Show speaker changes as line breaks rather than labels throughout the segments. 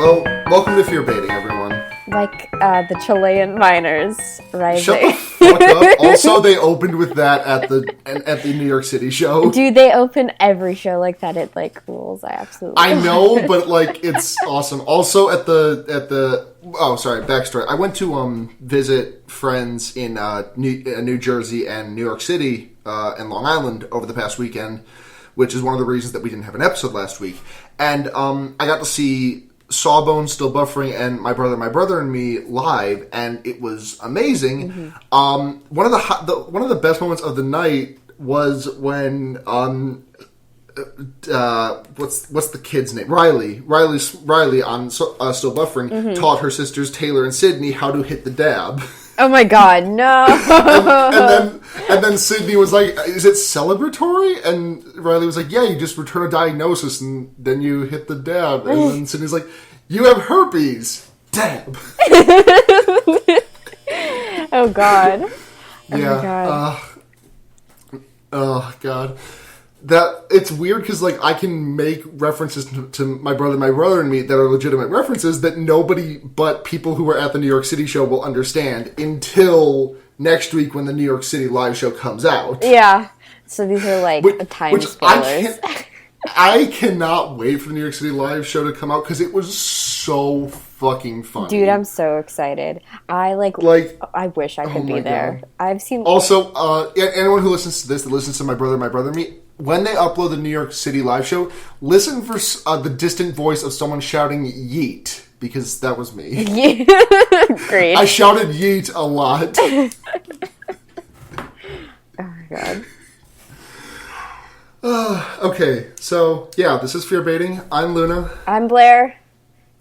Well, welcome to Fear Baiting, everyone.
Like the Chilean miners rising.
Shut the fuck up. Also, they opened with that at the New York City show.
Dude, they open every show like that. It like rules. I absolutely.
I know, but like it's awesome. Also, backstory. I went to visit friends in New Jersey and New York City and Long Island over the past weekend, which is one of the reasons that we didn't have an episode last week. And I got to see Sawbones, Still Buffering, and My Brother and Me live, and it was amazing. Mm-hmm. One of the best moments of the night was when what's the kid's name? Riley on Still Buffering
mm-hmm.
taught her sisters Taylor and Sydney how to hit the dab.
Oh my god, no!
and then Sydney was like, "Is it celebratory?" And Riley was like, "Yeah, you just return a diagnosis and then you hit the dab." And then Sydney's like, "You have herpes, dab."
Oh god. Oh
yeah.
my god.
Oh god. That it's weird because like I can make references to my brother and me that are legitimate references that nobody but people who were at the New York City show will understand until next week when the New York City live show comes out.
Yeah. So these are like time spoilers.
I cannot wait for the New York City live show to come out because it was so fucking fun.
Dude, I'm so excited. I wish I could be there.
God.
I've seen
also anyone who listens to this that listens to my brother and me. When they upload the New York City live show, listen for the distant voice of someone shouting yeet, because that was me.
Great.
I shouted yeet a lot.
Oh my god.
Okay, so yeah, this is Fear Baiting. I'm Luna.
I'm Blair.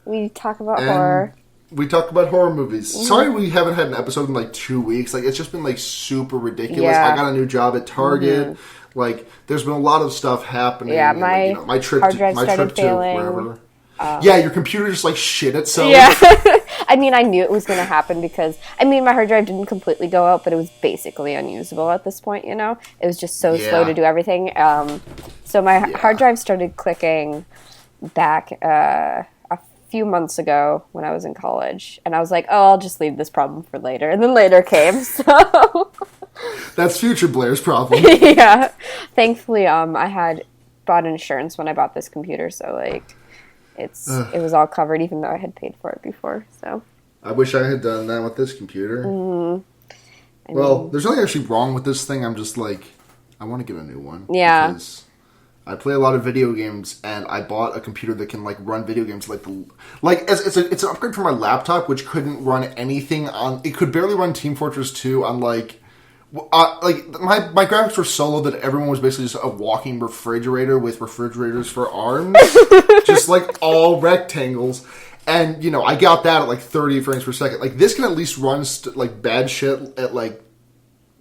We talk about horror.
We talk about horror movies. Mm-hmm. Sorry we haven't had an episode in like 2 weeks. Like, it's just been like super ridiculous.
Yeah.
I got a new job at Target. Mm-hmm. Like, there's been a lot of stuff happening.
Yeah,
my trip
hard drive started
to
failing.
wherever. Yeah, your computer just like shit itself.
Yeah. I mean, I knew it was going to happen because, my hard drive didn't completely go out, but it was basically unusable at this point, you know? It was just so slow to do everything. So my hard drive started clicking back a few months ago when I was in college. And I was like, I'll just leave this problem for later. And then later came, so...
That's future Blair's problem.
Yeah. Thankfully, I had bought insurance when I bought this computer, so, like... It was all covered, even though I had paid for it before. So
I wish I had done that with this computer.
Mm-hmm.
There's nothing actually wrong with this thing. I'm just like, I want to get a new one.
Yeah.
Because I play a lot of video games, and I bought a computer that can like run video games. It's an upgrade from my laptop, which couldn't run anything on. It could barely run Team Fortress 2 on my graphics were so low that everyone was basically just a walking refrigerator with refrigerators for arms, just like all rectangles. And I got that at like 30 frames per second. Like this can at least run like bad shit at like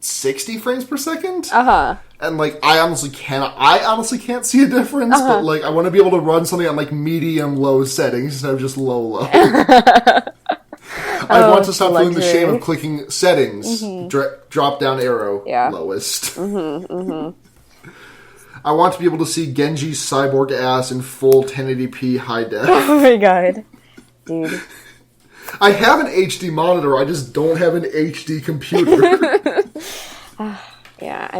60 frames per second. And like I honestly can't see a difference. But like I want to be able to run something on like medium low settings instead of just low. I want to stop feeling the shame of clicking settings, drop down arrow, lowest. I want to be able to see Genji's cyborg ass in full 1080p high def.
Oh my god. Dude.
I have an HD monitor, I just don't have an HD computer.
Yeah,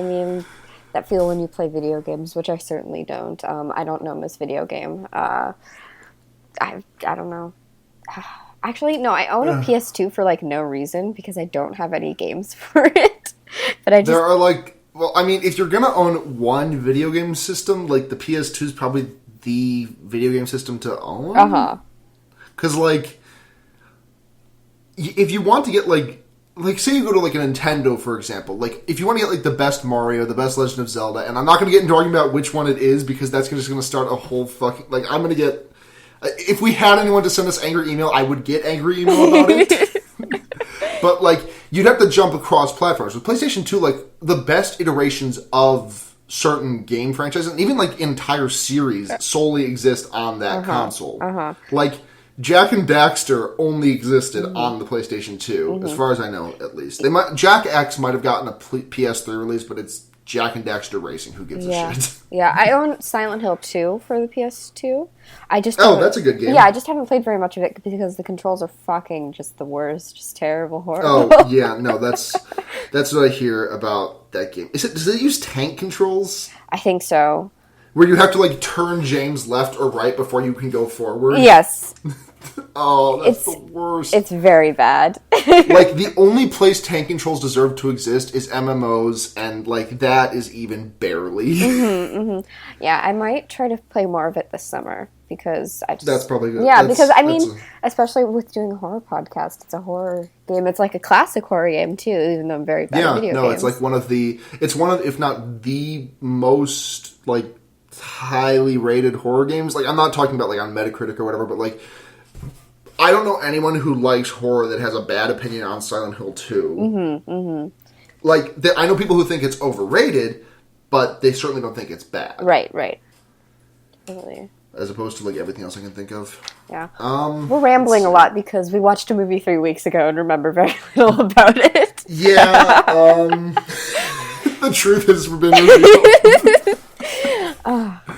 that feel when you play video games, which I certainly don't. I don't know this video game. I don't know. Actually, no, I own a PS2 for, like, no reason, because I don't have any games for it. But
there are, like... Well, if you're gonna own one video game system, like, the PS2 is probably the video game system to own. Because, like... If you want to get, like, say you go to, like, a Nintendo, for example. Like, if you want to get, like, the best Mario, the best Legend of Zelda, and I'm not going to get into arguing about which one it is, because that's just going to start a whole fucking... Like, I'm going to get... If we had anyone to send us angry email, I would get angry email about it. But, like, you'd have to jump across platforms. With PlayStation 2, like, the best iterations of certain game franchises, and even, like, entire series, solely exist on that console. Like, Jak and Daxter only existed on the PlayStation 2, as far as I know, at least. Jak X might have gotten a PS3 release, but it's Jak and Daxter Racing. Who gives a shit?
Yeah, I own Silent Hill 2 for the PS2.
That's a good game.
Yeah, I just haven't played very much of it because the controls are fucking just the worst. Just terrible, horrible.
Oh, yeah, no, that's what I hear about that game. Does it use tank controls?
I think so.
Where you have to, like, turn James left or right before you can go forward?
Yes.
Oh, that's the worst.
It's very bad.
Like, the only place tank controls deserve to exist is MMOs, and, like, that is even barely.
Yeah, I might try to play more of it this summer, because
That's probably good.
Yeah, because, I mean, especially with doing a horror podcast, it's a horror game. It's like a classic horror game, too, even though I'm very bad at video games.
It's like one of, if not the most, like, highly rated horror games. Like, I'm not talking about, like, on Metacritic or whatever, but, like, I don't know anyone who likes horror that has a bad opinion on Silent Hill 2. Like, I know people who think it's overrated, but they certainly don't think it's bad.
Right. Totally.
As opposed to, like, everything else I can think of.
Yeah. We're rambling a lot because we watched a movie 3 weeks ago and remember very little about it.
Yeah, the truth has been revealed.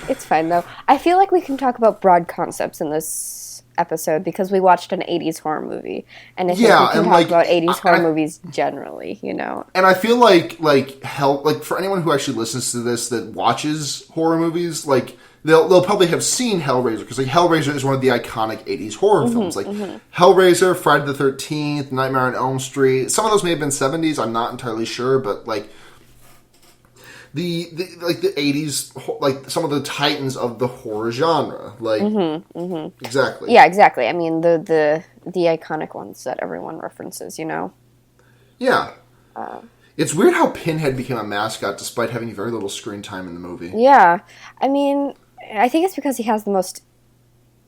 It's fine, though. I feel like we can talk about broad concepts in this episode because we watched an 80s horror movie. And I think we can talk about 80s horror movies generally, you know?
And I feel like for anyone who actually listens to this that watches horror movies, like, they'll probably have seen Hellraiser, because, like, Hellraiser is one of the iconic 80s horror films. Like, Hellraiser, Friday the 13th, Nightmare on Elm Street. Some of those may have been 70s, I'm not entirely sure, but, like, the 80s, like, some of the titans of the horror genre. Like, exactly.
Yeah, exactly. I mean, the iconic ones that everyone references, you know?
Yeah. It's weird how Pinhead became a mascot despite having very little screen time in the movie.
Yeah. I mean, I think it's because he has the most...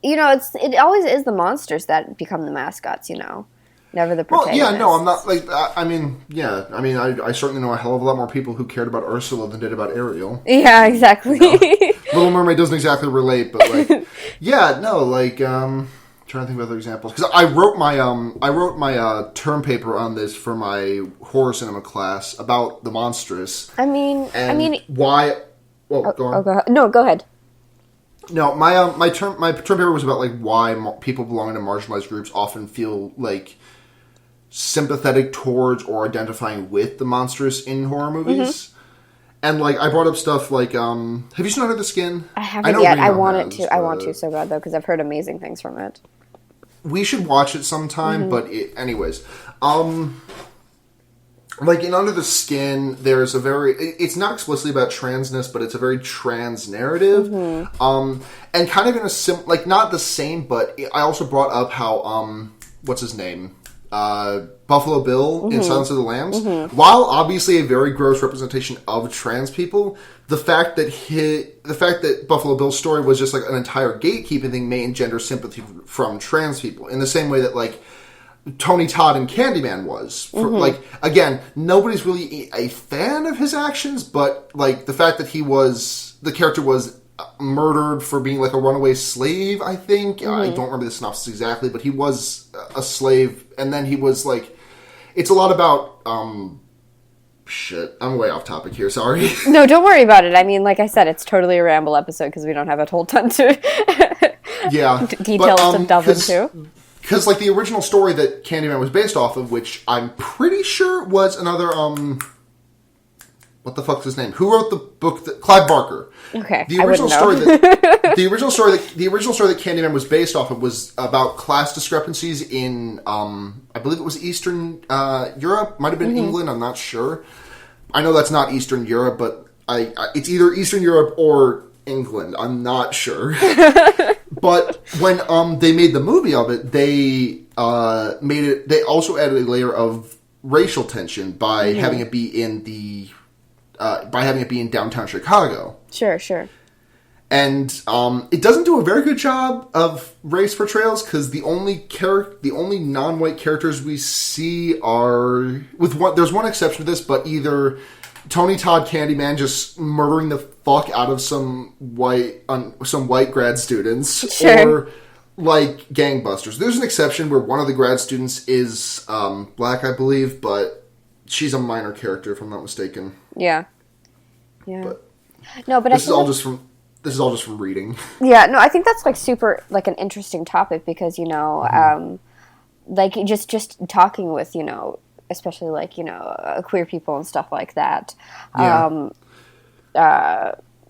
You know, it always is the monsters that become the mascots, you know? Never the protagonists.
Well, yeah, no, I'm not, like, I certainly know a hell of a lot more people who cared about Ursula than did about Ariel.
Yeah, exactly.
You know? Little Mermaid doesn't exactly relate, but, like, yeah, no, like, trying to think of other examples. Because I wrote my term paper on this for my horror cinema class about the monstrous.
I mean...
Why... Well, go on.
Go ahead.
No, my term paper was about, like, why people belonging to marginalized groups often feel, like, sympathetic towards or identifying with the monstrous in horror movies. And, like, I brought up stuff like, have you seen Under the Skin?
I haven't yet. I want to so bad, though, because I've heard amazing things from it.
We should watch it sometime, but anyways. Like, in Under the Skin, there's a very... It's not explicitly about transness, but it's a very trans narrative. And kind of in a... like, not the same, but I also brought up how, what's his name? Buffalo Bill in Silence of the Lambs. While obviously a very gross representation of trans people, the fact that Buffalo Bill's story was just, like, an entire gatekeeping thing may engender sympathy from trans people. In the same way that, like, Tony Todd in Candyman was. Like, again, nobody's really a fan of his actions, but, like, the fact that the character was murdered for being, like, a runaway slave, I think. I don't remember the synopsis exactly, but he was a slave, and then he was, like... It's a lot about, shit, I'm way off topic here, sorry.
No, don't worry about it. I mean, like I said, it's totally a ramble episode, because we don't have a whole ton to... details to delve into.
Because, like, the original story that Candyman was based off of, which I'm pretty sure was another, what the fuck's his name? Who wrote the book? Clive Barker.
Okay,
the original story that Candyman was based off of was about class discrepancies in, I believe it was Eastern Europe. Might have been England. I'm not sure. I know that's not Eastern Europe, but it's either Eastern Europe or England. I'm not sure. But when they made the movie of it, they also added a layer of racial tension by having it be in downtown Chicago.
Sure.
And it doesn't do a very good job of race portrayals, because the only non-white characters we see are there's one exception to this, but either Tony Todd Candyman just murdering the fuck out of some white grad students, or, like, gangbusters. There's an exception where one of the grad students is black, I believe, but she's a minor character, if I'm not mistaken.
Yeah. Yeah.
But
no, but
this is all just from reading.
Yeah, no, I think that's like super like an interesting topic because like just talking with especially like queer people and stuff like that.
Yeah.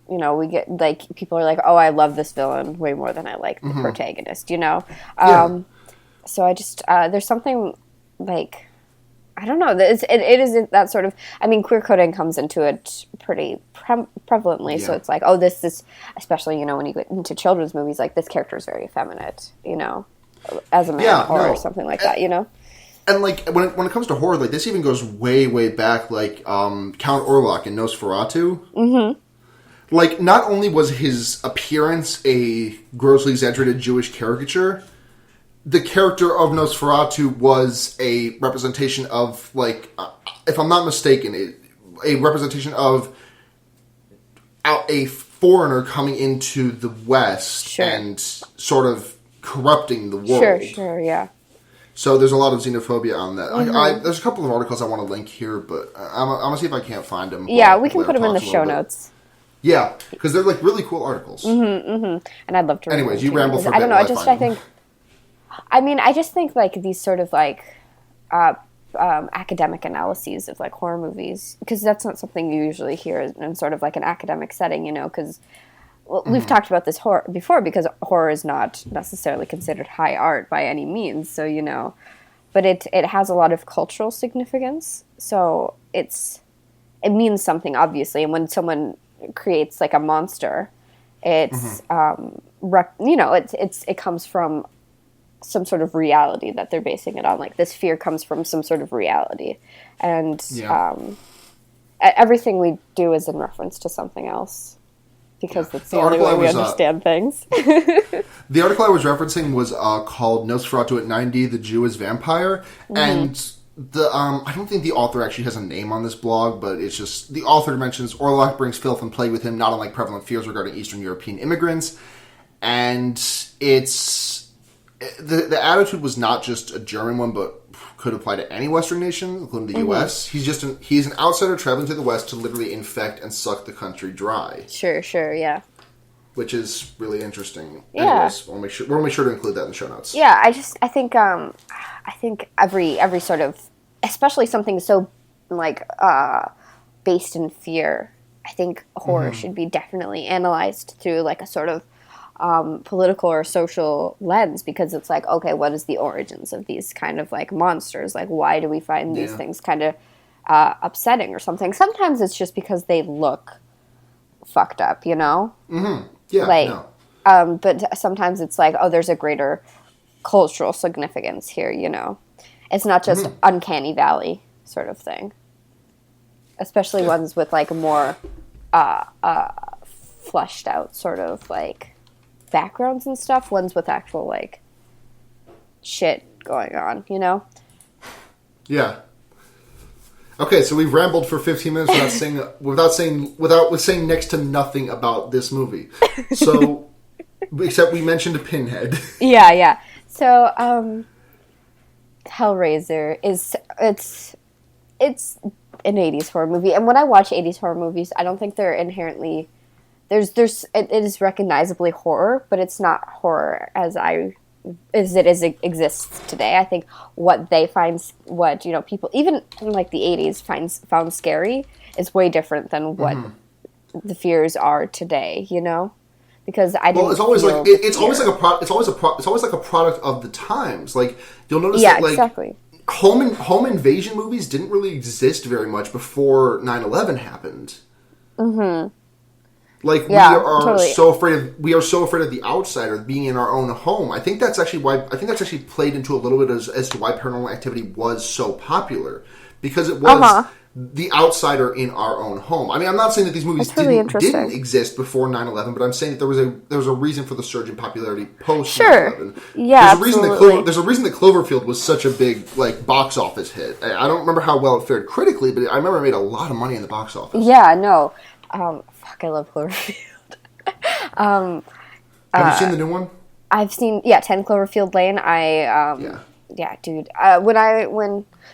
We get like people are like, oh, I love this villain way more than I like the protagonist.
Yeah.
So I just there's something like. I don't know. It isn't that sort of. I mean, queer coding comes into it pretty prevalently. Yeah. So it's like, oh, this is especially when you get into children's movies, like this character is very effeminate, as a man or something like that,
And like when it comes to horror, like this even goes way back, like Count Orlok in Nosferatu. Mm-hmm. Like not only was his appearance a grossly exaggerated Jewish caricature. The character of Nosferatu was a representation of, like, if I'm not mistaken, a representation of a foreigner coming into the West and sort of corrupting the world.
Sure, yeah.
So there's a lot of xenophobia on that. Mm-hmm. There's a couple of articles I want to link here, but I'm going to see if I can't find them.
Yeah, we can put them in the show notes.
Yeah, because they're, like, really cool articles.
And I'd love to read them.
Anyways, you ramble for a bit.
I don't know, I just think like these sort of like academic analyses of like horror movies, because that's not something you usually hear in sort of like an academic setting, because we've talked about this horror before, because horror is not necessarily considered high art by any means. So, but it has a lot of cultural significance. So it means something, obviously. And when someone creates like a monster, it's it comes from some sort of reality that they're basing it on. Like this fear comes from some sort of reality, and everything we do is in reference to something else, because that's the only way we understand things.
The article I was referencing was called Nosferatu at 90, The Jew as Vampire, and the I don't think the author actually has a name on this blog, but it's just the author mentions Orlok brings filth and plague with him, not unlike prevalent fears regarding Eastern European immigrants, and it's the attitude was not just a German one, but could apply to any Western nation, including the U.S. He's an outsider traveling to the West to literally infect and suck the country dry.
Sure, yeah.
Which is really interesting.
Yeah.
Anyways, we'll make sure to include that in the show notes.
Yeah, I think every sort of, especially something so like based in fear, I think horror should be definitely analyzed through like a sort of political or social lens, because it's like, okay, what is the origins of these kind of like monsters? Like, why do we find these things kind of upsetting or something? Sometimes it's just because they look fucked up,
Mm-hmm. Yeah.
Like, but sometimes it's like, oh, there's a greater cultural significance here, It's not just uncanny valley sort of thing. Especially ones with like more fleshed out sort of like backgrounds and stuff, ones with actual like shit going on,
Yeah. Okay, so we've rambled for 15 minutes without saying next to nothing about this movie. So except we mentioned a Pinhead.
Yeah. So Hellraiser it's an 80s horror movie, and when I watch 80s horror movies, I don't think they're inherently it is recognizably horror, but it's not horror as it exists today. I think what people even in like the 80s found scary is way different than what the fears are today, because I didn't.
Well, it's always like it's always like a product of the times. Like you'll notice that like
exactly.
Home invasion movies didn't really exist very much before 9/11 happened. Mm-hmm. Like we are so afraid of the outsider being in our own home. I think that's actually played into a little bit as to why Paranormal Activity was so popular, because it was the outsider in our own home. I mean, I'm not saying that these movies didn't exist before 9/11, but I'm saying that there was a reason for the surge in popularity post 9/11.
Yeah,
there's a reason that Cloverfield was such a big like box office hit. I don't remember how well it fared critically, but I remember it made a lot of money in the box office.
Yeah, no. I love Cloverfield.
Have you seen the new one?
I've seen 10 Cloverfield Lane. Dude.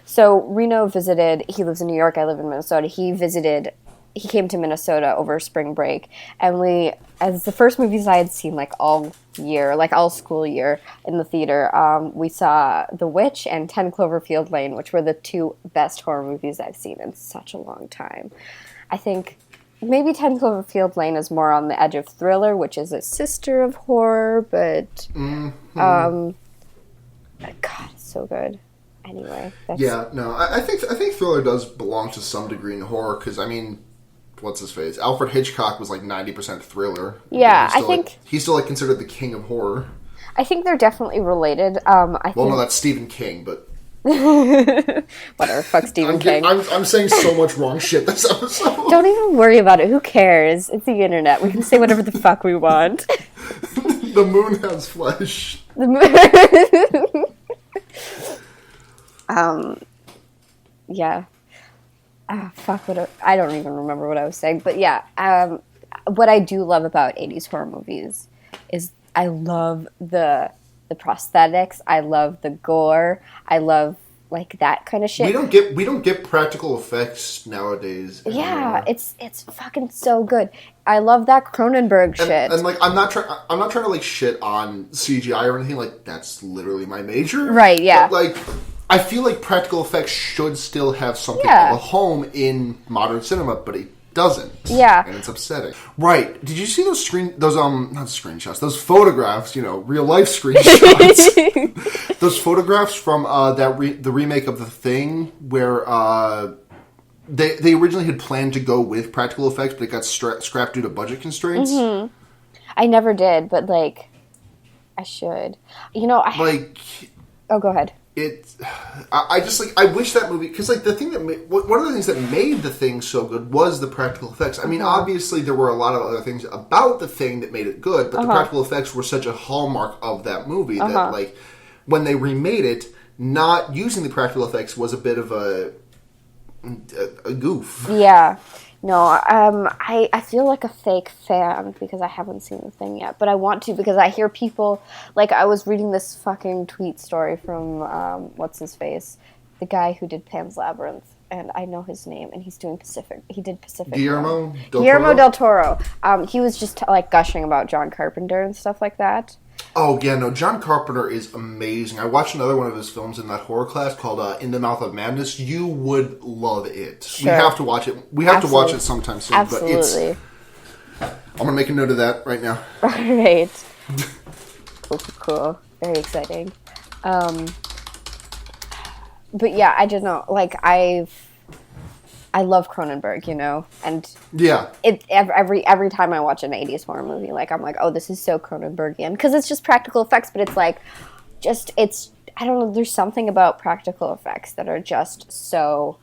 So Reno visited. He lives in New York. I live in Minnesota. He visited he came to Minnesota over spring break, and as the first movies I had seen like all year, like all school year in the theater, we saw The Witch and 10 Cloverfield Lane, which were the two best horror movies I've seen in such a long time. I think maybe 10 Cloverfield Lane is more on the edge of thriller, which is a sister of horror, but God, it's so good. Anyway,
I think thriller does belong to some degree in horror, because I mean, what's his face? Alfred Hitchcock was like 90% thriller.
Yeah, I think
he's still like considered the king of horror.
I think they're definitely related.
No, that's Stephen King, but
whatever. Fuck Stephen King.
I'm saying so much wrong shit this episode.
Don't even worry about it. Who cares? It's the internet. We can say whatever the fuck we want.
The moon has flesh.
The moon. Yeah. Fuck, I don't even remember what I was saying. But yeah, what I do love about 80s horror movies is I love the prosthetics. I love the gore. I love, like, that kind of shit.
We don't get practical effects nowadays anymore.
Yeah, it's fucking so good. I love that Cronenberg shit.
And like, I'm not trying to like shit on CGI or anything. Like, that's literally my major.
Right, yeah.
But, like, I feel like practical effects should still have something of a home in modern cinema, but it doesn't.
Yeah.
And it's upsetting. Right. Did you see those those photographs, real life screenshots. Those photographs from the remake of The Thing, where they originally had planned to go with practical effects, but it got scrapped due to budget constraints.
Mm-hmm. I never did, but like I should. Oh, go ahead.
I wish that movie, because like the thing that one of the things that made The Thing so good was the practical effects. I mean, obviously there were a lot of other things about The Thing that made it good, but the practical effects were such a hallmark of that movie that like when they remade it, not using the practical effects was a bit of a goof.
Yeah. No, I feel like a fake fan because I haven't seen The Thing yet, but I want to because I hear people, like I was reading this fucking tweet story from, what's his face? The guy who did Pan's Labyrinth, and I know his name, and he did Pacific.
Guillermo
del Toro. He was just like gushing about John Carpenter and stuff like that.
Oh, yeah, no, John Carpenter is amazing. I watched another one of his films in that horror class called In the Mouth of Madness. You would love it. Sure. We have to watch it. We have to watch it sometime soon.
Absolutely.
But I'm going to make a note of that right now.
All right. Cool. Very exciting. But yeah, I don't know. Like, I love Cronenberg, and
yeah,
every time I watch an 80s horror movie, like I'm like, oh, this is so Cronenbergian, because it's just practical effects, but it's like, I don't know, there's something about practical effects that are just so,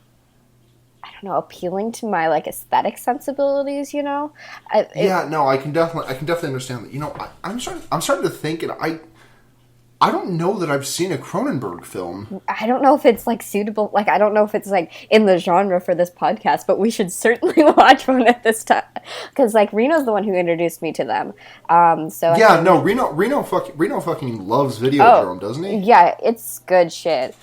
I don't know, appealing to my like aesthetic sensibilities, No, I can definitely understand that. I'm starting to think, and I don't know that I've seen a Cronenberg film. I don't know if it's, like, suitable. Like, I don't know if it's, like, in the genre for this podcast, but we should certainly watch one at this time. Because, like, Reno's the one who introduced me to them.
Reno fucking loves Videodrome, doesn't he?
Yeah, it's good shit.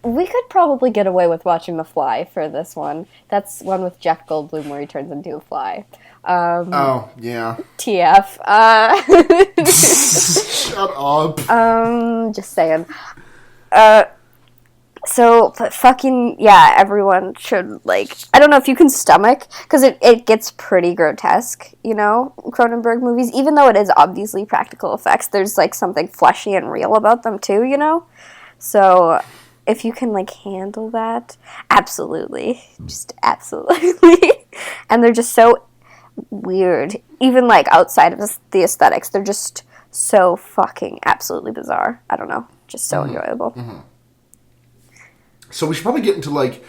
We could probably get away with watching The Fly for this one. That's one with Jeff Goldblum where he turns into a fly.
Oh, yeah.
TF.
Shut up.
Just saying. But fucking, yeah, everyone should, like, I don't know if you can stomach, because it gets pretty grotesque, Cronenberg movies, even though it is obviously practical effects, there's, like, something fleshy and real about them, too, So, if you can, like, handle that, absolutely. Just absolutely. And they're just so weird. Even, like, outside of the aesthetics, they're just so fucking absolutely bizarre. I don't know. Just so enjoyable. Mm-hmm.
So we should probably get into, like,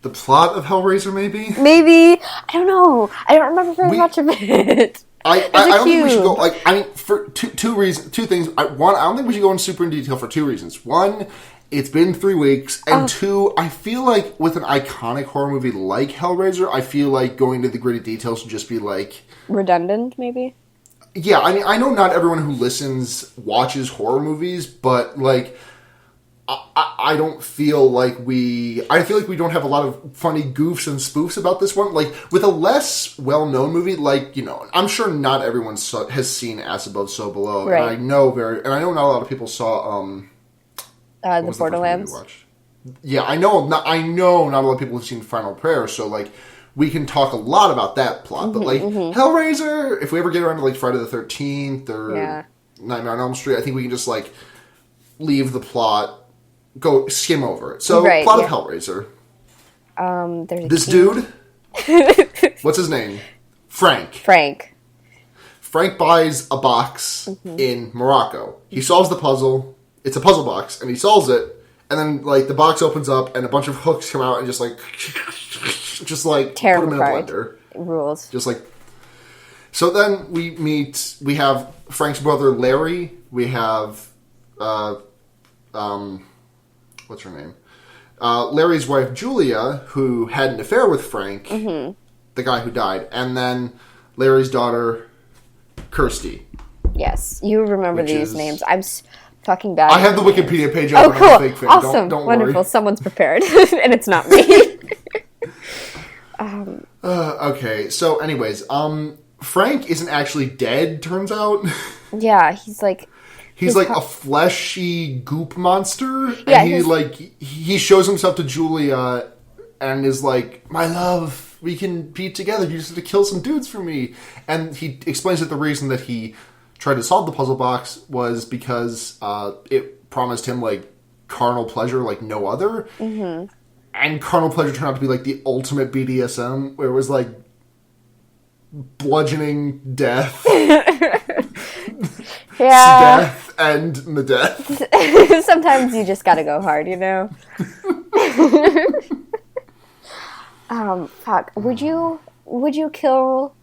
the plot of Hellraiser, maybe?
Maybe. I don't know. I don't remember very much of it.
I don't think we should go, like, I mean, for two things. One, I don't think we should go in super in detail for two reasons. One, it's been 3 weeks. And two, I feel like with an iconic horror movie like Hellraiser, I feel like going into the gritty details would just be, like...
redundant, maybe?
Yeah, I mean, I know not everyone who listens watches horror movies, but, like... I don't feel like I feel like we don't have a lot of funny goofs and spoofs about this one. Like, with a less well-known movie, like, I'm sure not everyone has seen As Above, So Below.
Right.
And I know not a lot of people saw,
The Borderlands.
Yeah, I know not a lot of people have seen Final Prayer, so, like, we can talk a lot about that plot. But, like, Hellraiser, if we ever get around to, like, Friday the 13th or Nightmare on Elm Street, I think we can just, like, leave the plot, go skim over it. So, plot of Hellraiser.
There's
this dude, what's his name? Frank buys a box in Morocco. He solves the puzzle. It's a puzzle box, and he solves it. And then, like, the box opens up, and a bunch of hooks come out, and just like put them in a blender.
Rules.
Just like. So then we have Frank's brother Larry. We have, what's her name? Larry's wife Julia, who had an affair with Frank, the guy who died, and then Larry's daughter Kirsty.
Yes, you remember these names. I'm fucking bad.
I have the Wikipedia page open.
Cool.
I'm a fake fan.
Awesome.
Don't
Wonderful.
worry.
Someone's prepared, and it's not me.
Okay. So, anyways, Frank isn't actually dead. Turns out.
Yeah, he's like
a fleshy goop monster. Yeah, and he shows himself to Julia, and is like, "My love, we can be together. You just have to kill some dudes for me." And he explains that the reason that he tried to solve the puzzle box was because it promised him, like, carnal pleasure like no other. And carnal pleasure turned out to be, like, the ultimate BDSM, where it was, like, bludgeoning, death. Death and the death.
Sometimes you just gotta go hard, Fuck. Would you kill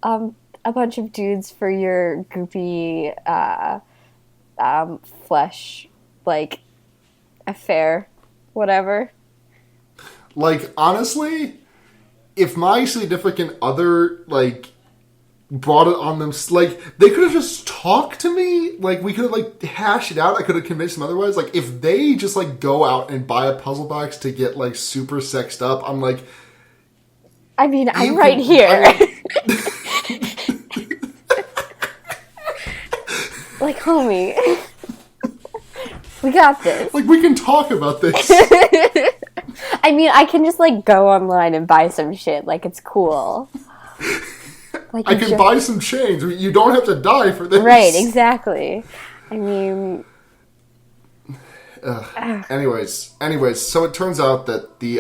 a bunch of dudes for your goopy flesh, like, affair, whatever?
Like, honestly, if my significant other, like, brought it on them, like, they could have just talked to me, like, we could have, like, hashed it out, I could have convinced them otherwise, like, if they just, like, go out and buy a puzzle box to get, like, super sexed up, I'm like...
I mean, I'm right here. Like, homie, we got this.
Like, we can talk about this.
I mean, I can just, like, go online and buy some shit. Like, it's cool. Like,
I can buy some chains. You don't have to die for this.
Right, exactly. I mean...
Anyways, so it turns out that the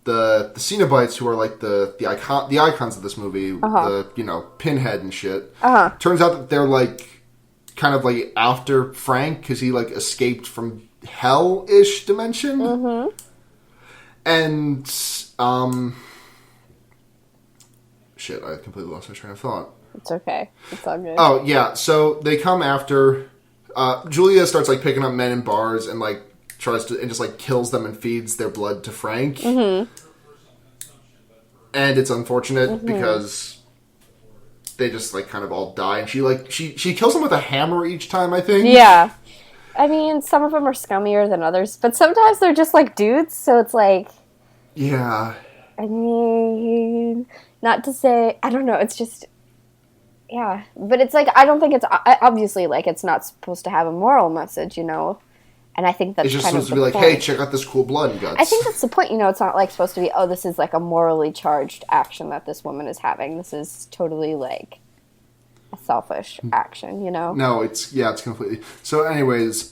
Cenobites, who are, like, the icons of this movie, the, Pinhead and shit, turns out that they're, like, kind of, like, after Frank, because he, like, escaped from hell-ish dimension. And, shit, I completely lost my train of thought.
It's okay. It's all good.
Oh, yeah, so they come after... Julia starts, like, picking up men in bars and, like, tries to... and just, like, kills them and feeds their blood to Frank. And it's unfortunate because... they just, like, kind of all die. And she, like, she kills them with a hammer each time, I think.
Yeah. I mean, some of them are scummier than others, but sometimes they're just, like, dudes, so it's like...
Yeah.
I mean, not to say... I don't know, it's just... Yeah. But it's, like, I don't think it's... Obviously, like, it's not supposed to have a moral message, And I think that's
it's just
kind
supposed
of
to be like,
point.
hey, check out this cool blood and guts.
I think that's the point, It's not, like, supposed to be, oh, this is, like, a morally charged action that this woman is having. This is totally, like, a selfish action,
No, it's completely... So, anyways,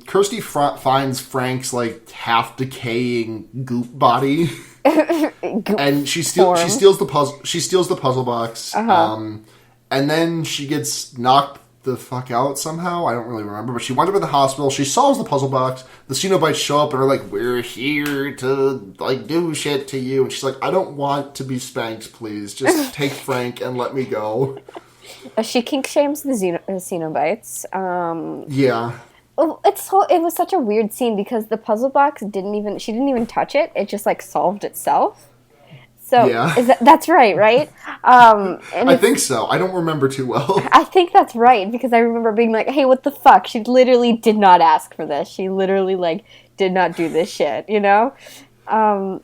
Kirsty finds Frank's, like, half-decaying goop body. And she steals the puzzle box. And then she gets knocked the fuck out somehow. I don't really remember, but she winds up in the hospital. She solves the puzzle box. The Cenobites show up and are like, "We're here to, like, do shit to you." And she's like, "I don't want to be spanked, please. Just take Frank and let me go."
She kink shames the Cenobites.
Yeah.
It was such a weird scene because the puzzle box she didn't even touch it. It just, like, solved itself. So that's right? And
I think so. I don't remember too well.
I think that's right, because I remember being like, hey, what the fuck? She literally did not ask for this. She literally, like, did not do this shit, you know?
And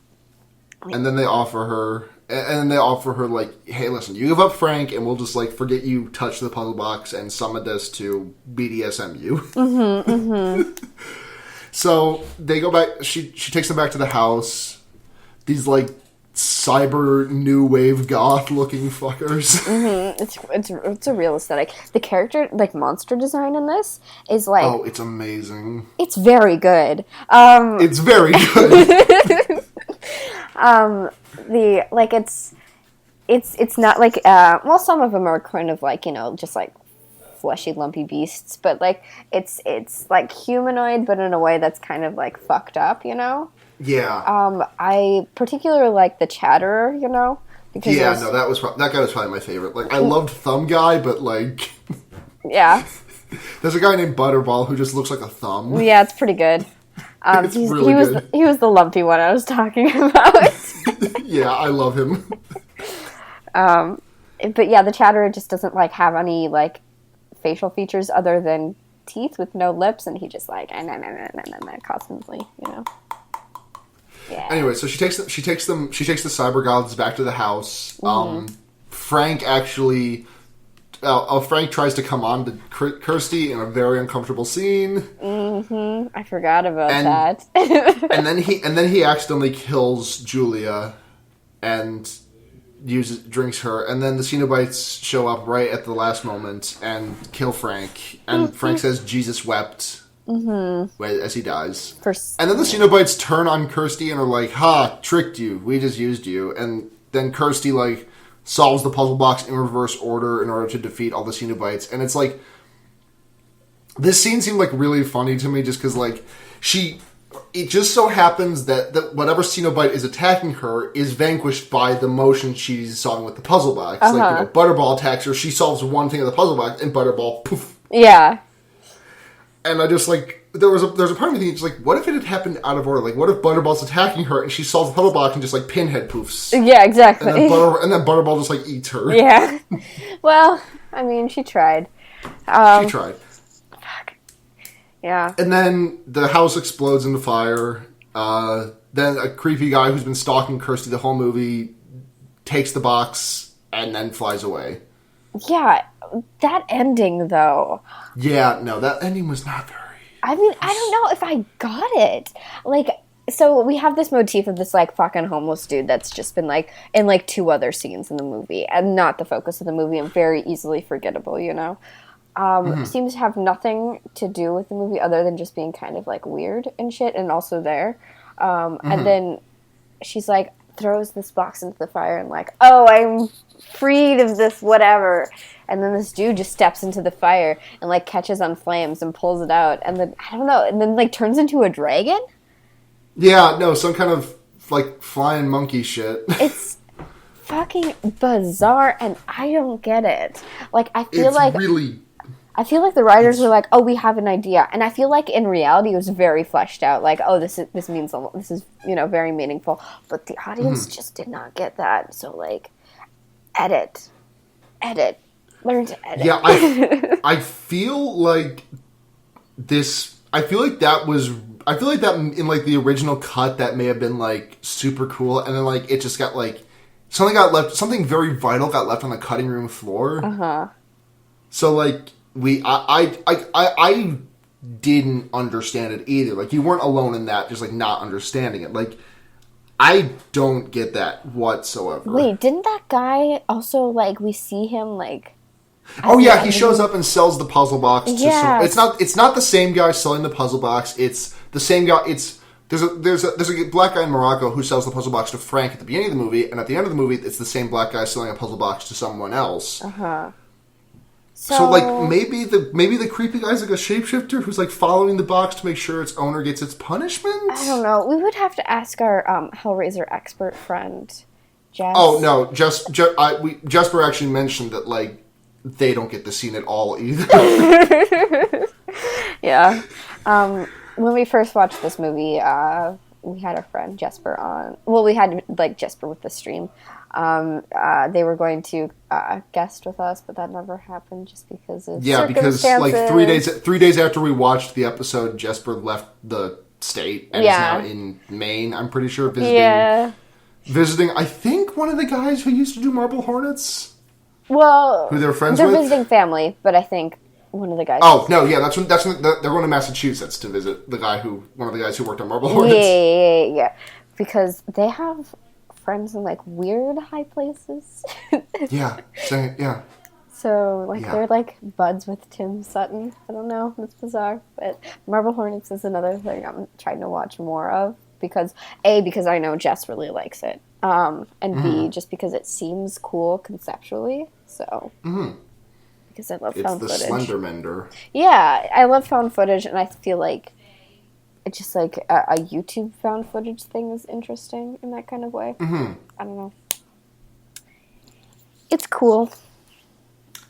then they offer her, like, hey, listen, you give up Frank, and we'll just, like, forget you touched the puzzle box and summoned us to BDSM you.
Mm-hmm, mm-hmm.
So they go back, she takes them back to the house. These, like, cyber new wave goth looking fuckers.
Mm-hmm. It's a real aesthetic. The character, like, monster design in this is like,
oh, it's amazing.
It's very good.
It's very good.
It's not like well, some of them are kind of like, you know, just like fleshy lumpy beasts, but like it's like humanoid, but in a way that's kind of like fucked up, you know.
Yeah.
I particularly like the Chatterer, you know, because
no, that guy was probably my favorite. Like, I loved Thumb Guy, but like,
yeah,
there's a guy named Butterball who just looks like a thumb.
Yeah, it's pretty good. He was the lumpy one I was talking about.
Yeah, I love him.
But yeah, the Chatterer just doesn't like have any like facial features other than teeth with no lips, and he just like constantly, you know. Yeah.
Anyway, so she takes the cyber gods back to the house.
Mm-hmm.
Frank tries to come on to Kirsty in a very uncomfortable scene.
Mm-hmm. I forgot about that.
and then he accidentally kills Julia and drinks her, and then the Cenobites show up right at the last moment and kill Frank. And Frank says Jesus wept. Mm-hmm. As he dies. And then the Cenobites turn on Kirsty and are like, ha, tricked you. We just used you. And then Kirsty, like, solves the puzzle box in reverse order in order to defeat all the Cenobites. And it's like, this scene seemed like really funny to me just because, like, it just so happens that whatever Cenobite is attacking her is vanquished by the motion she's solving with the puzzle box. Like, you know, Butterball attacks her, she solves one thing of the puzzle box, and Butterball, poof.
Yeah.
And I just, like, there's a part of me thinking, just like, what if it had happened out of order? Like, what if Butterball's attacking her and she solves the puzzle box and just, like, Pinhead poofs?
Yeah, exactly.
And then Butterball just, like, eats her.
Yeah. Well, I mean, she tried.
She tried.
Fuck. Yeah.
And then the house explodes into fire. Then a creepy guy who's been stalking Kirsty the whole movie takes the box and then flies away.
Yeah, that ending, though.
Yeah, no, that ending was not very...
I mean, I don't know if I got it. Like, so we have this motif of this, like, fucking homeless dude that's just been, like, in, like, 2 other scenes in the movie, and not the focus of the movie, and very easily forgettable, you know? Seems to have nothing to do with the movie other than just being kind of, like, weird and shit, and also there. And then she's, like, throws this box into the fire and, like, oh, I'm freed of this whatever. And then this dude just steps into the fire and, like, catches on flames and pulls it out. And then, I don't know, and then, like, turns into a dragon?
Yeah, no, some kind of, like, flying monkey shit.
It's fucking bizarre, and I don't get it. Like, I feel like the writers were like, oh, we have an idea. And I feel like in reality it was very fleshed out. Like, oh, this is, you know, very meaningful. But the audience just did not get that. So, like, edit. Learn to edit.
Yeah, I feel like that in, like, the original cut that may have been, like, super cool, and then, like, it just got, like, something very vital got left on the cutting room floor. So, like, I didn't understand it either. Like, you weren't alone in that, just, like, not understanding it. Like, I don't get that whatsoever.
Wait, didn't that guy also, like, we see him, like...
Oh yeah, he shows up and sells the puzzle box.
Yeah.
It's not the same guy selling the puzzle box. It's the same guy. There's a black guy in Morocco who sells the puzzle box to Frank at the beginning of the movie, and at the end of the movie, it's the same black guy selling a puzzle box to someone else. So like maybe the creepy guy's like a shapeshifter who's like following the box to make sure its owner gets its punishment.
I don't know. We would have to ask our Hellraiser expert friend, Jess.
Oh no, Jesper actually mentioned that like they don't get the scene at all either.
Yeah. When we first watched this movie, we had our friend Jesper on. Well, we had like Jesper with the stream. They were going to guest with us, but that never happened just because of
because like 3 days after we watched the episode, Jesper left the state and is now in Maine. I'm pretty sure visiting. I think one of the guys who used to do Marble Hornets.
Well,
who they're friends with.
They're visiting family, but I think one of the guys.
Oh no, yeah, that's when they're going to Massachusetts to visit one of the guys who worked on Marble Hornets.
Yeah, because they have friends in like weird high places.
yeah.
So they're like buds with Tim Sutton. I don't know, it's bizarre, but Marble Hornets is another thing I'm trying to watch more of because I know Jess really likes it, and B, just because it seems cool conceptually. So. Because I love found footage. It's the
Slender Mender.
Yeah, I love found footage, and I feel like it's just like a YouTube found footage thing is interesting in that kind of way. I don't know. It's cool.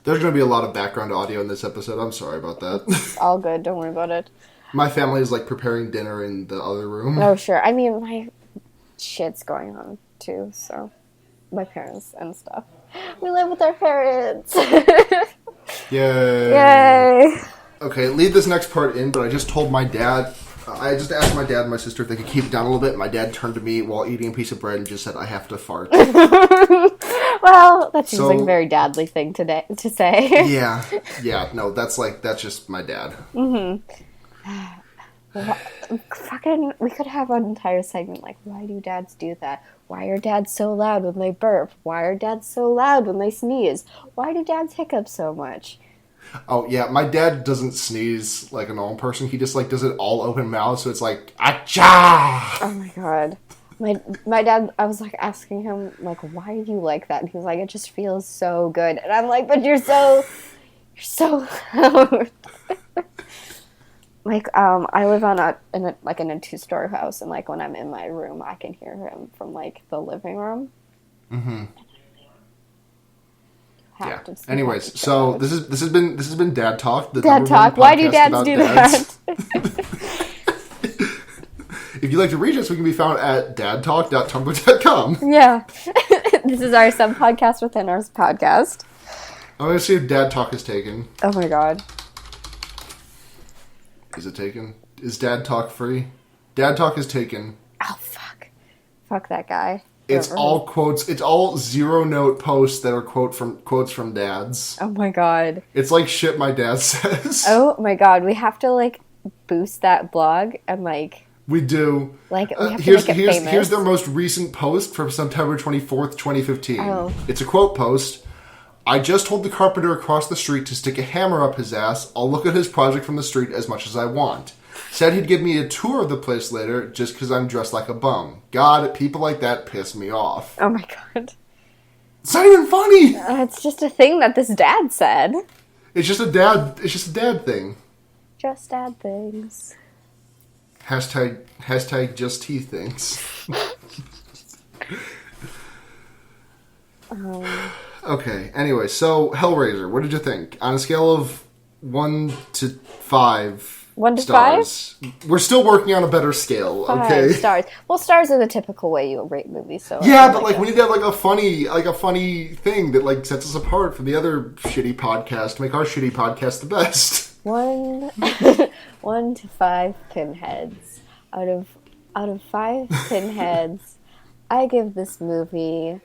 There's going to be a lot of background audio in this episode. I'm sorry about that.
It's all good. Don't worry about it.
My family is like preparing dinner in the other room.
Oh, sure. I mean, my shit's going on, too, so my parents and stuff. We live with our parents.
Yay. Okay, leave this next part in, but I just told my dad, I just asked my dad and my sister if they could keep it down a little bit. My dad turned to me while eating a piece of bread and just said, I have to fart.
Well, that seems like a very dadly thing to say.
Yeah, no, that's just my dad.
Fucking, we could have an entire segment like, why do dads do that? Why are dads so loud when they burp? Why are dads so loud when they sneeze? Why do dads hiccup so much?
Oh, yeah, my dad doesn't sneeze like a normal person. He just, does it all open mouth, so it's like, achah!
Oh, my God. My dad, I was, asking him, why do you like that? And he was like, it just feels so good. And I'm like, but you're so loud. I live in a two-story house, and when I'm in my room, I can hear him from the living room.
Yeah. Anyways, so this has been Dad Talk.
Dad Talk. Why do dads do that?
If you'd like to reach us, we can be found at dadtalk.tumblr.com.
Yeah. This is our sub-podcast within our podcast.
I'm going to see if Dad Talk is taken.
Oh my God.
Is it taken? Is Dad Talk free? Dad Talk is taken.
Oh, fuck. Fuck that guy.
It's all quotes. It's all zero-note posts that are quotes from dads.
Oh my God.
It's like shit my dad says.
Oh my God. We have to, boost that blog and,
We do.
We have to make it famous.
Here's their most recent post from September 24th, 2015.
Oh.
It's a quote post. I just told the carpenter across the street to stick a hammer up his ass. I'll look at his project from the street as much as I want. Said he'd give me a tour of the place later just because I'm dressed like a bum. God, people like that piss me off.
Oh my God.
It's not even funny.
It's just a thing that this dad said.
It's just a dad thing.
Just dad things.
Hashtag just he things. Okay, anyway, so Hellraiser, what did you think? On a scale of 1 to 5
1 to
stars. 5? We're still working on a better scale,
5
okay?
stars. Well, stars are the typical way you rate movies, so...
Yeah, but we need to have a funny thing that sets us apart from the other shitty podcast to make our shitty podcast the best.
1 to 5 pinheads. Out of 5 pinheads, I give this movie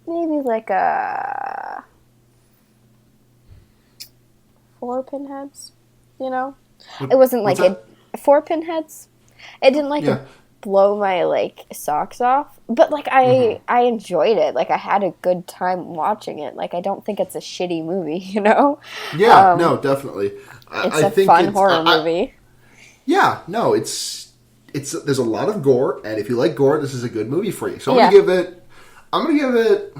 maybe a 4 pinheads, you know? It wasn't 4 pinheads. It didn't blow my socks off, but I enjoyed it. I had a good time watching it. I don't think it's a shitty movie, you know?
Yeah, no, definitely.
It's a fun horror movie.
Yeah, no, it's there's a lot of gore, and if you like gore, this is a good movie for you. So I'm gonna give it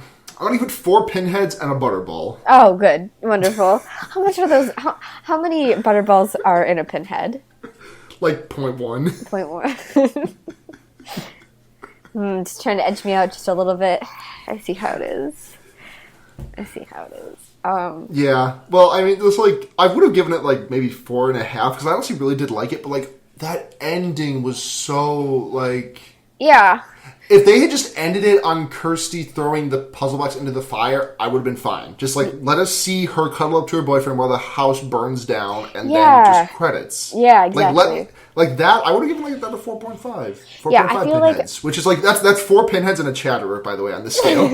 4 pinheads and a butterball.
Oh, good. Wonderful. How much are those? How many butterballs are in a pinhead?
0.1.
0.1. Just trying to edge me out just a little bit. I see how it is. Yeah.
Well, I mean, it was I would have given it maybe 4.5 because I honestly really did like it, but that ending was so, like...
Yeah.
If they had just ended it on Kirsty throwing the puzzle box into the fire, I would have been fine. Just, like, let us see her cuddle up to her boyfriend while the house burns down, and then just credits.
Yeah, exactly.
Like that, I would have given that a 4.5. 4.5
yeah, I feel
pinheads. Which is, like, that's 4 pinheads and a chatterer, by the way, on the scale.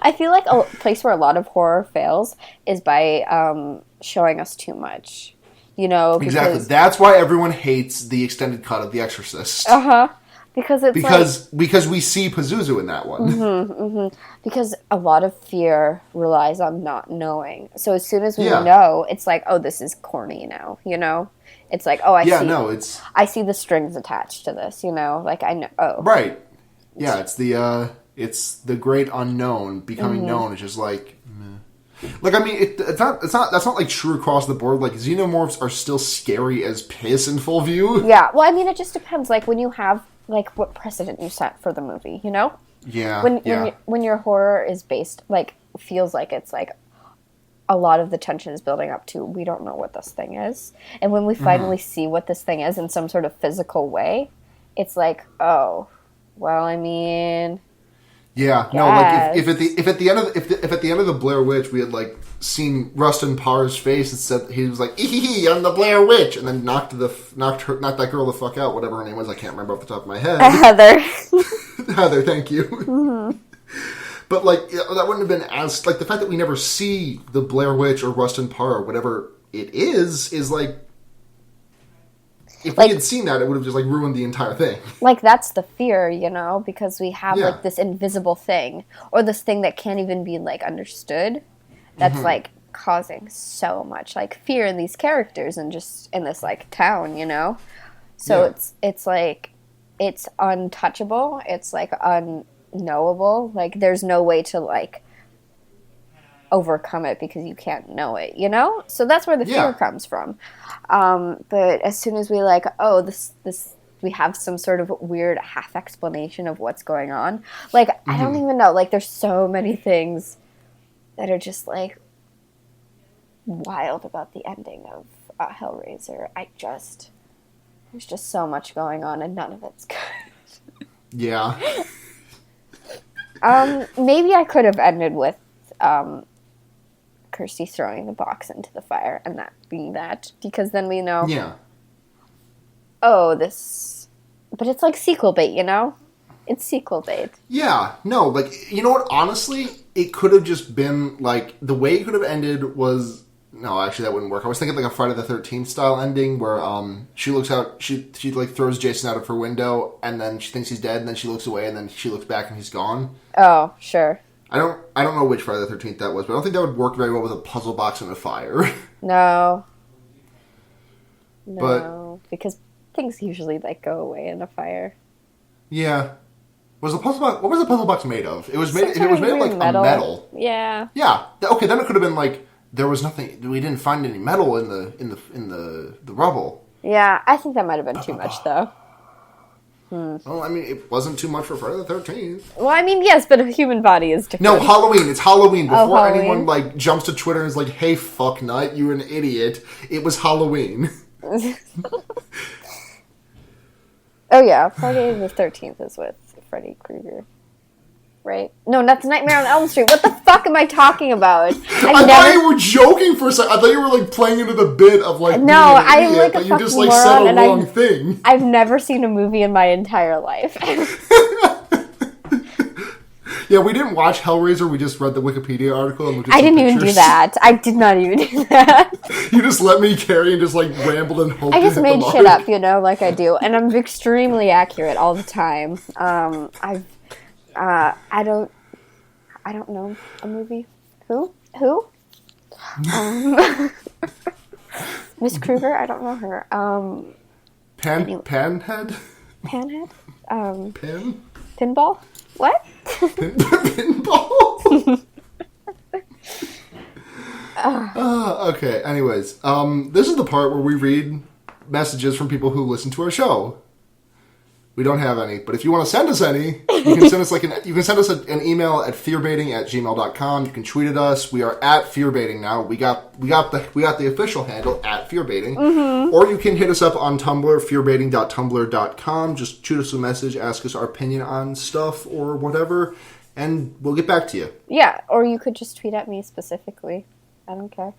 I feel like a place where a lot of horror fails is by showing us too much. You know? Because,
exactly. That's why everyone hates the extended cut of The Exorcist.
Uh-huh. Because
we see Pazuzu in that one.
Mm-hmm, mm-hmm. Because a lot of fear relies on not knowing. So as soon as we know, it's like, oh, this is corny now, you know? It's like, oh, I see the strings attached to this, you know? Like, I know. Oh.
Right. Yeah, it's the great unknown becoming known. It's just like, meh. Like, I mean, that's not like true across the board. Like, xenomorphs are still scary as piss in full view.
Yeah, well, I mean, it just depends. Like, when you have, like, what precedent you set for the movie, you know?
Yeah.
When your horror is based, like, feels like it's like a lot of the tension is building up to, we don't know what this thing is. And when we finally see what this thing is in some sort of physical way, it's like, oh, well, I mean...
Yeah, no, like if at the end of the Blair Witch we had like seen Rustin Parr's face and said he was like, "Ee, I'm the Blair Witch," and then knocked that girl the fuck out, whatever her name was, I can't remember off the top of my head.
Heather.
Heather, thank you. Mm-hmm. But like that wouldn't have been as like the fact that we never see the Blair Witch or Rustin Parr or whatever it is like. If we had seen that, it would have just, like, ruined the entire thing.
Like, that's the fear, you know? Because we have, like, this invisible thing. Or this thing that can't even be, like, understood. That's, like, causing so much, like, fear in these characters and just in this, like, town, you know? So it's, like, it's untouchable. It's, like, unknowable. Like, there's no way to, like, overcome it because you can't know it, you know? So that's where the fear comes from. But as soon as we like, oh, this we have some sort of weird half explanation of what's going on. Like, I don't even know. Like, there's so many things that are just like wild about the ending of Hellraiser. There's just so much going on and none of it's good.
Yeah.
Maybe I could have ended with Kirsty throwing the box into the fire and that being that, because then we know, but it's like sequel bait, you know? It's sequel bait.
Yeah, no, like, you know what, honestly, it could have just been, like, the way it could have ended was, no, actually that wouldn't work. I was thinking like a Friday the 13th style ending where she looks out, she like throws Jason out of her window and then she thinks he's dead and then she looks away and then she looks back and he's gone.
Oh, sure.
I don't know which Friday the 13th that was, but I don't think that would work very well with a puzzle box and a fire.
No, because things usually like go away in a fire.
Yeah. What was the puzzle box made of? It was made of like metal. A metal.
Yeah.
Yeah. Okay, then it could have been like there was nothing. We didn't find any metal in the rubble.
Yeah, I think that might have been too much though.
Well, I mean, it wasn't too much for Friday the 13th.
Well, I mean, yes, but a human body is different.
No, Halloween. It's Halloween. Before
Halloween.
Anyone, like, jumps to Twitter and is like, hey, fuck nut, you're an idiot. It was Halloween.
Oh, yeah. Friday the 13th is with Freddy Krueger. Right? No, that's Nightmare on Elm Street. What the fuck am I talking about?
I thought you were joking for a second. I thought you were, like, playing into the bit of, like,
no, I'm like a
you just,
fucking
like, said
moron,
a wrong thing.
I've never seen a movie in my entire life.
Yeah, we didn't watch Hellraiser. We just read the Wikipedia article and looked at
I didn't
pictures.
even do that. I did not even do that.
You just let me carry and just, like, rambled and hoped.
I just made shit up, you know, like I do. And I'm extremely accurate all the time. I don't know a movie. Who? Miss Krueger? I don't know her.
Panhead?
Panhead?
Pinball?
What?
Pinball? Okay, anyways. This is the part where we read messages from people who listen to our show. We don't have any, but if you want to send us any, you can send us an email at fearbaiting@gmail.com. You can tweet at us. We are at fearbaiting now. We got the official handle at fearbaiting. Or you can hit us up on Tumblr, fearbaiting.tumblr.com. Just shoot us a message, ask us our opinion on stuff or whatever, and we'll get back to you.
Yeah, or you could just tweet at me specifically. I don't care.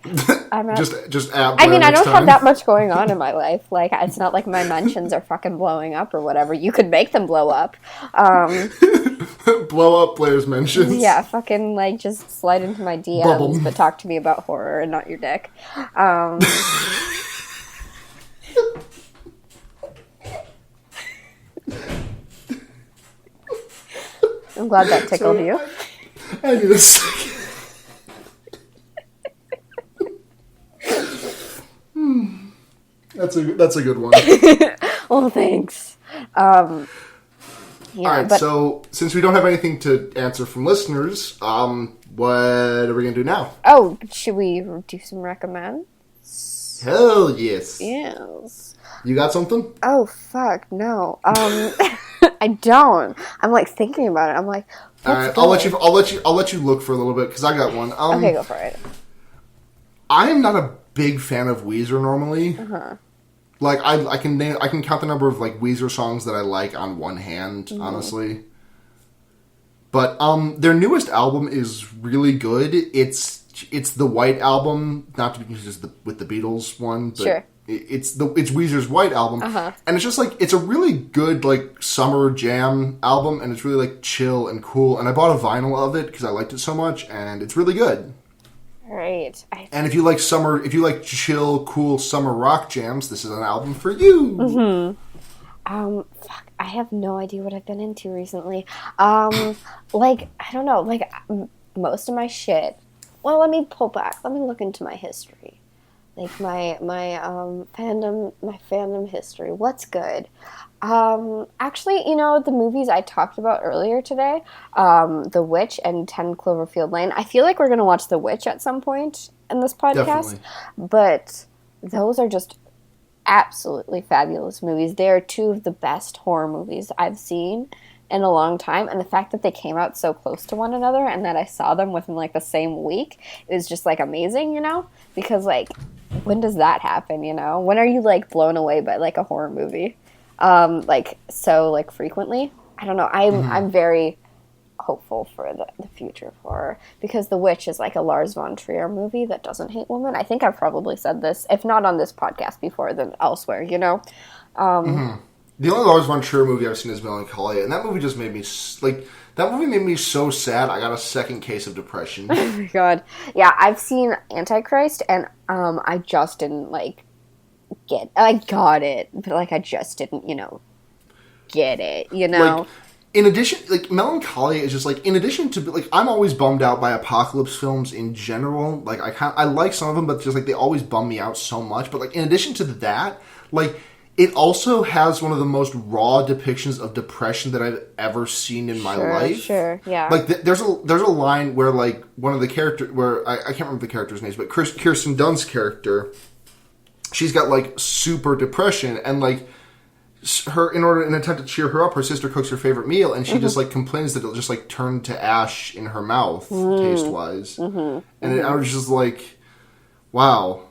I'm
just at
I mean, I don't
time.
have that much going on in my life. Like, it's not like my mentions are fucking blowing up or whatever. You could make them blow up.
Blow up Blair's mentions.
Yeah, fucking, like, just slide into my DMs, but talk to me about horror and not your dick. I'm glad that tickled you.
I need a second. That's a good one.
Well, thanks. Yeah,
all right, so since we don't have anything to answer from listeners, what are we gonna do now?
Oh, should we do some recommends?
Hell yes.
Yes.
You got something?
Oh fuck no. I don't. I'm like thinking about it. I'm like,
all right, I'll let you look for a little bit because I got one.
Okay, go for it.
I am not a big fan of Weezer normally. Like I can count the number of like Weezer songs that I like on one hand, honestly. But their newest album is really good. It's the White Album, not to be confused with the Beatles one, but
sure.
It's Weezer's White Album, and it's just like it's a really good like summer jam album, and it's really like chill and cool. And I bought a vinyl of it because I liked it so much, and it's really good.
Right.
And if you like chill, cool summer rock jams, this is an album for you.
Fuck, I have no idea what I've been into recently. Like, I don't know, like, most of my shit, well, let me pull back, let me look into my history. Like, my fandom history, what's good? Actually, you know, the movies I talked about earlier today, The Witch and 10 Cloverfield Lane, I feel like we're going to watch The Witch at some point in this podcast.
Definitely.
But those are just absolutely fabulous movies. They are two of the best horror movies I've seen in a long time. And the fact that they came out so close to one another and that I saw them within, like, the same week is just, like, amazing, you know? Because, like, when does that happen, you know? When are you, like, blown away by, like, a horror movie? Like, so, like, frequently. I don't know. I'm very hopeful for the future of horror. Because The Witch is, like, a Lars von Trier movie that doesn't hate women. I think I've probably said this, if not on this podcast before, then elsewhere, you know?
The only Lars von Trier movie I've seen is Melancholia, and that movie just made me, that movie made me so sad, I got a second case of depression.
Oh my god. Yeah, I've seen Antichrist, and, I just didn't, like, I got it, but, like, I just didn't, you know, get it, you know?
Like, in addition, like, Melancholia is just, like, in addition to, like, I'm always bummed out by apocalypse films in general. Like, I like some of them, but just, like, they always bum me out so much. But, like, in addition to that, like, it also has one of the most raw depictions of depression that I've ever seen in my life.
Sure, yeah.
Like, there's a line where, like, one of the characters, where, I can't remember the character's names, but Kirsten Dunst's character, she's got, like, super depression, and, like, in an attempt to cheer her up, her sister cooks her favorite meal, and she just, like, complains that it'll just, like, turn to ash in her mouth, taste-wise. And I was just like, wow.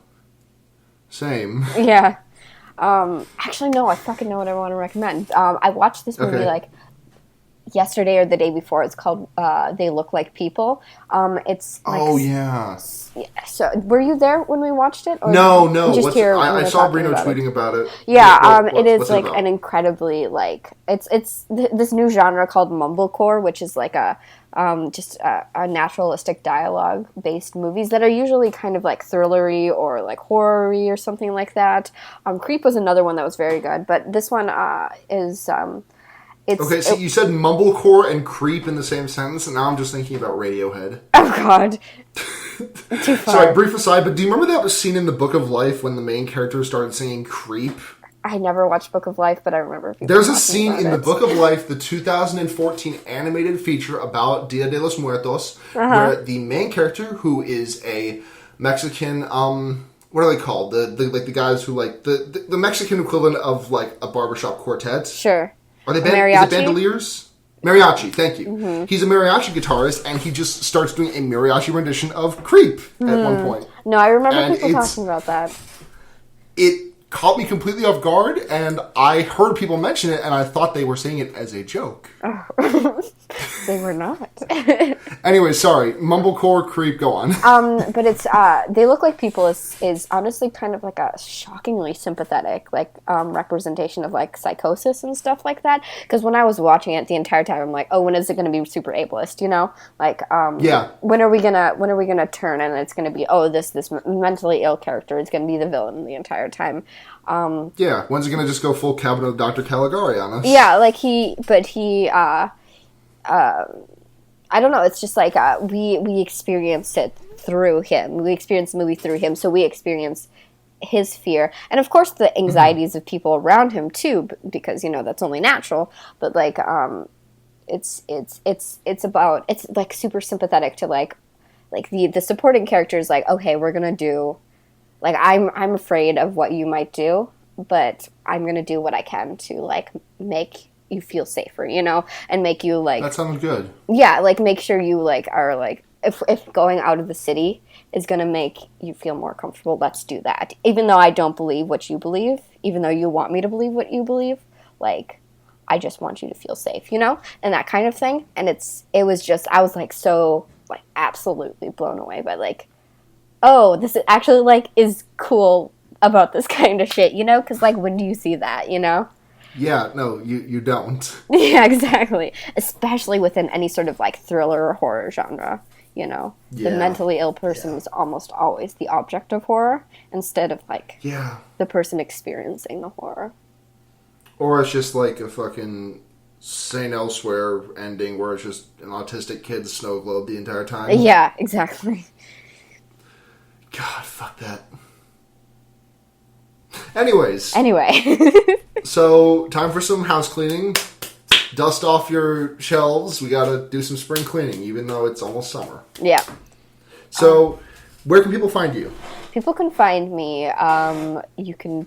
Same.
Yeah. Actually, no, I fucking know what I want to recommend. I watched this movie, like, yesterday or the day before. It's called They Look Like People. It's like, so were you there when we watched it? Or
no.
I
saw Brino tweeting about it.
Yeah, it is like an incredibly, like, it's this new genre called mumblecore, which is like a naturalistic dialogue based movies that are usually kind of like thrillery or like horror-y or something like that. Creep was another one that was very good, but this one is
okay, so you said mumblecore and creep in the same sentence, and now I'm just thinking about Radiohead.
Oh, God. Too far.
Sorry, brief aside, but do you remember that scene in The Book of Life when the main character started singing Creep?
I never watched Book of Life, but I remember people
There's a scene in The Book of Life, the 2014 animated feature about Dia de los Muertos, where the main character, who is a Mexican, what are they called? The guys who, like, the Mexican equivalent of, like, a barbershop quartet.
Sure.
Are they
Is it
bandoliers? Mariachi, thank you. Mm-hmm. He's a mariachi guitarist, and he just starts doing a mariachi rendition of Creep at one point.
No, I remember people talking about that.
It caught me completely off guard, and I heard people mention it, and I thought they were saying it as a joke.
Oh. They were not.
Anyway, sorry. Mumblecore, Creep, go on.
But it's, They Look Like People is honestly kind of like a shockingly sympathetic, like, representation of, like, psychosis and stuff like that. Because when I was watching it the entire time, I'm like, oh, when is it going to be super ableist, you know? Like,
yeah.
When are we gonna turn and it's going to be, oh, this mentally ill character is going to be the villain the entire time.
Yeah, when's it going to just go full Cabinet of Dr. Caligari on us?
Yeah, like I don't know, it's just like, we experience it through him. We experience the movie through him, so we experience his fear. And of course the anxieties of people around him too, because, you know, that's only natural. But, like, it's like super sympathetic to, like the supporting characters, like, okay, we're gonna do, like, I'm afraid of what you might do, but I'm gonna do what I can to, like, make you feel safer, you know, and make you, like...
That sounds good.
Yeah, like, make sure you, like, are, like... If going out of the city is gonna make you feel more comfortable, let's do that. Even though I don't believe what you believe, even though you want me to believe what you believe, like, I just want you to feel safe, you know? And that kind of thing. And it was just... I was, like, so, like, absolutely blown away by, like... Oh, this is actually, like, is cool about this kind of shit, you know? Because, like, when do you see that, you know?
Yeah, no, you don't.
Yeah, exactly. Especially within any sort of, like, thriller or horror genre, you know? Yeah. The mentally ill person is almost always the object of horror instead of, like, the person experiencing the horror.
Or it's just, like, a fucking St. Elsewhere ending where it's just an autistic kid's snow globe the entire time.
Yeah, exactly.
God, fuck that. Anyways.
Anyway.
So, time for some house cleaning. Dust off your shelves. We gotta do some spring cleaning, even though it's almost summer. Yeah. So, where can people find you?
People can find me. You can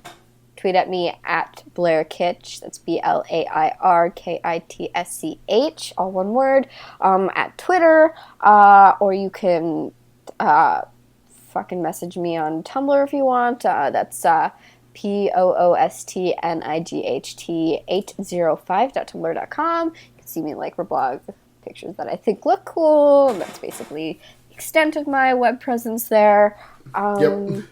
tweet at me at Blair Kitsch. That's BlairKitsch, all one word. At Twitter. Or you can fucking message me on Tumblr if you want. That's postnight805.tumblr.com. You can see me like reblog pictures that I think look cool. And that's basically the extent of my web presence there.
Yep.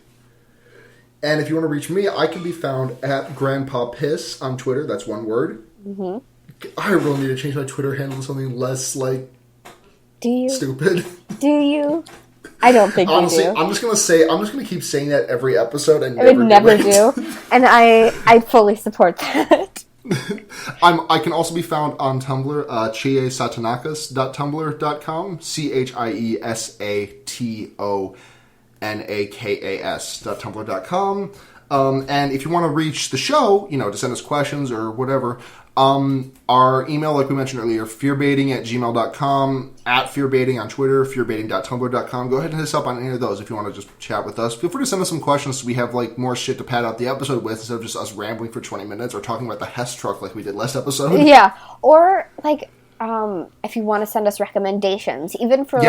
And if you want to reach me, I can be found at Grandpa Piss on Twitter. That's one word. Mm-hmm. I really need to change my Twitter handle to something less, like, stupid.
Do you? I don't think
honestly,
you do.
I'm just gonna keep saying that every episode and
never do. And I fully support that.
I can also be found on Tumblr, chiesatanakas.tumblr.com, chiesatonakas.tumblr.com. And if you want to reach the show, you know, to send us questions or whatever, our email, like we mentioned earlier, fearbaiting@gmail.com, at fearbaiting on Twitter, fearbaiting.tumblr.com. Go ahead and hit us up on any of those if you want to just chat with us. Feel free to send us some questions so we have, like, more shit to pad out the episode with instead of just us rambling for 20 minutes or talking about the Hess truck like we did last episode.
Yeah. Or, like, if you want to send us recommendations, even for,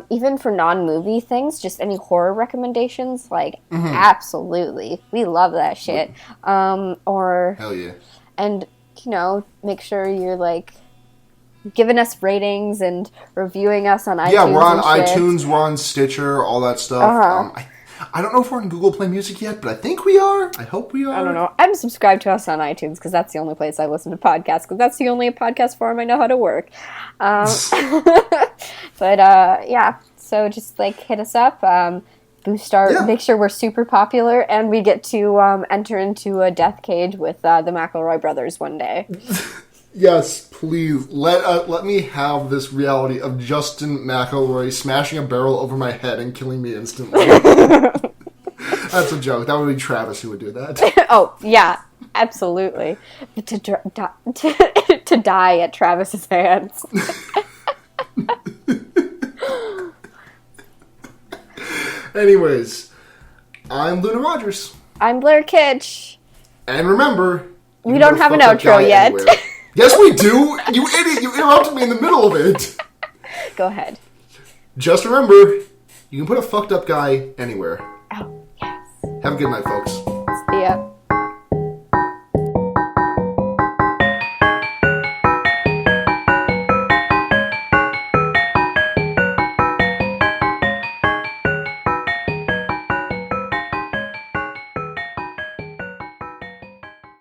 even for non-movie things, just any horror recommendations, like, absolutely. We love that shit. Or...
Hell yeah.
And, you know, make sure you're, like, giving us ratings and reviewing us on iTunes.
Yeah, we're on iTunes, we're on Stitcher, all that stuff. I don't know if we're on Google Play Music yet, but I think we are. I hope we are.
I don't know. I'm subscribed to us on iTunes because that's the only place I listen to podcasts, because that's the only podcast form I know how to work. But, yeah, so just, like, hit us up. Make sure we're super popular, and we get to enter into a death cage with the McElroy brothers one day.
Yes, please. Let me have this reality of Justin McElroy smashing a barrel over my head and killing me instantly. That's a joke. That would be Travis who would do that.
Oh, yeah, absolutely. To die at Travis's hands.
Anyways, I'm Luna Rogers.
I'm Blair Kitsch.
And remember,
We don't have an outro yet.
Yes, we do! You idiot! You interrupted me in the middle of it!
Go ahead.
Just remember, you can put a fucked up guy anywhere.
Oh, yes.
Have a good night, folks.